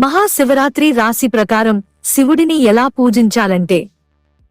మహాశివరాత్రి రాశి ప్రకారం శివుడిని ఎలా పూజించాలంటే,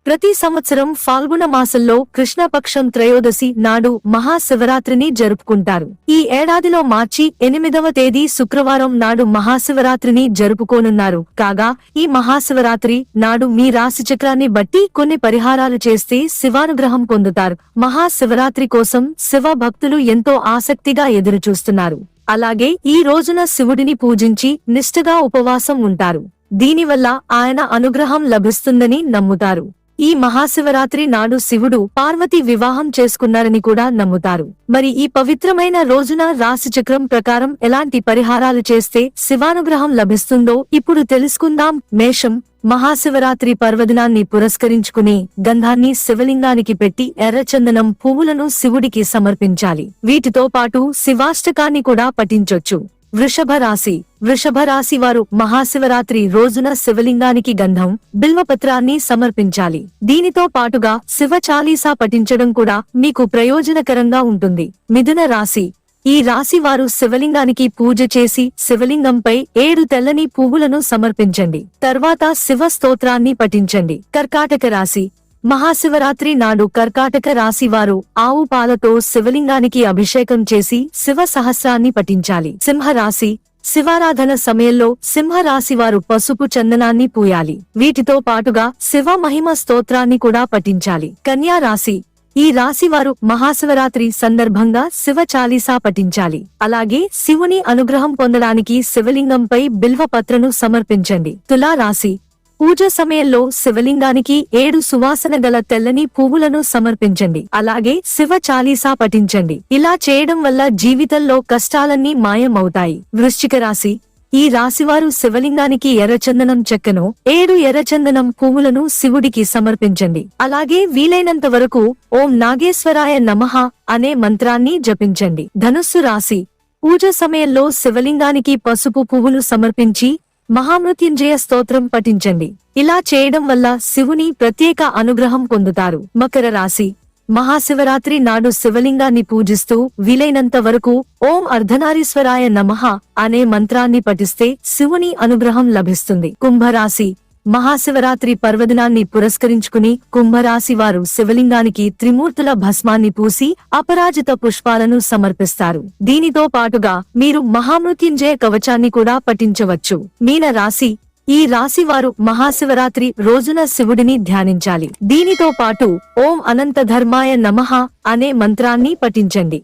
ప్రతి సంవత్సరం ఫాల్గుణ మాసంలో కృష్ణపక్షం త్రయోదశి నాడు మహాశివరాత్రిని జరుపుకుంటారు. ఈ ఏడాదిలో మార్చి 8వ తేదీ శుక్రవారం నాడు మహాశివరాత్రిని జరుపుకోనున్నారు. కాగా ఈ మహాశివరాత్రి నాడు మీ రాశి చక్రాన్ని బట్టి కొన్ని పరిహారాలు చేస్తే శివానుగ్రహం పొందుతారు. మహాశివరాత్రి కోసం శివ భక్తులు ఎంతో ఆసక్తిగా ఎదురుచూస్తున్నారు. అలాగే ఈ రోజున శివుడిని పూజించి నిష్ఠగా ఉపవాసం ఉంటారు. దీనివల్ల ఆయన అనుగ్రహం లభిస్తుందని నమ్ముతారు. ఈ మహాశివరాత్రి నాడు శివుడు పార్వతి వివాహం చేసుకున్నారని కూడా నమ్ముతారు. మరి ఈ పవిత్రమైన రోజున రాశిచక్రం ప్రకారం ఎలాంటి పరిహారాలు చేస్తే శివానుగ్రహం లభిస్తుందో ఇప్పుడు తెలుసుకుందాం. మేషం, మహాశివరాత్రి పర్వదినాన్ని పురస్కరించుకుని గంధాన్ని శివలింగానికి పెట్టి ఎర్రచందనం పువ్వులను శివుడికి సమర్పించాలి. వీటితో పాటు శివాష్టకాన్ని కూడా పఠించొచ్చు. వృషభ రాశి, వృషభ రాశి వారు మహాశివరాత్రి రోజున శివలింగానికి గంధం, బిల్వపత్రాన్ని సమర్పించాలి. దీనితో పాటుగా శివ చాలీసా పఠించడం కూడా మీకు ప్రయోజనకరంగా ఉంటుంది. మిథున రాశి, ఈ రాశి వారు శివలింగానికి పూజ చేసి శివలింగంపై 7 తెల్లని పువ్వులను సమర్పించండి. తర్వాత శివ స్తోత్రాన్ని పఠించండి. కర్కాటక రాశి, మహాశివరాత్రి నాడు కర్కాటక రాశి వారు ఆవు పాలతో శివలింగానికి అభిషేకం చేసి శివ సహస్రాన్ని పఠించాలి. సింహరాశి, శివారాధన సమయంలో సింహరాశి వారు పసుపు చందనాన్ని పూయాలి. వీటితో పాటుగా శివ మహిమ స్తోత్రాన్ని కూడా పఠించాలి. కన్యా రాశి, ఈ రాశి వారు మహాశివరాత్రి సందర్భంగా శివ చాలీసా పఠించాలి. అలాగే శివుని అనుగ్రహం పొందడానికి శివలింగంపై బిల్వపత్రను సమర్పించండి. తులా రాశి, పూజ సమయంలో శివలింగానికి 7 సువాసన గల తెల్లని పువ్వులను సమర్పించండి. అలాగే శివ చాలీసా పఠించండి. ఇలా చేయడం వల్ల జీవితంలో కష్టాలన్నీ మాయమవుతాయి. వృశ్చిక రాశి, ఈ రాశివారు శివలింగానికి ఎర్రచందనం చెక్కను 7 ఎర్రచందనం పువ్వులను శివుడికి సమర్పించండి. అలాగే వీలైనంత వరకు ఓం నాగేశ్వరాయ నమః అనే మంత్రాన్ని జపించండి. ధనుస్సు రాశి, పూజ సమయంలో శివలింగానికి పసుపు పువ్వులు సమర్పించి మహామృత్యుంజయ స్తోత్రం పఠించండి. ఇలా చేయడం వల్ల శివుని ప్రత్యేక అనుగ్రహం పొందుతారు. మకర రాశి, మహాశివరాత్రి నాడు శివలింగాన్ని పూజిస్తూ వీలైనంత వరకు ఓం అర్ధనారీశ్వరాయ నమః అనే మంత్రాన్ని పఠిస్తే శివుని అనుగ్రహం లభిస్తుంది. కుంభరాశి, మహాశివరాత్రి పర్వదినాన్ని పురస్కరించుకుని కుంభరాశి వారు శివలింగానికి త్రిమూర్తుల భస్మాన్ని పూసి అపరాజిత పుష్పాలను సమర్పిస్తారు. దీనితో పాటుగా మీరు మహామృత్యుంజయ కవచాన్ని కూడా పఠించవచ్చు. మీన రాశి, ఈ రాశి వారు మహాశివరాత్రి రోజున శివుడిని ధ్యానించాలి. దీనితో పాటు ఓం అనంత ధర్మాయ నమః అనే మంత్రాన్ని పఠించండి.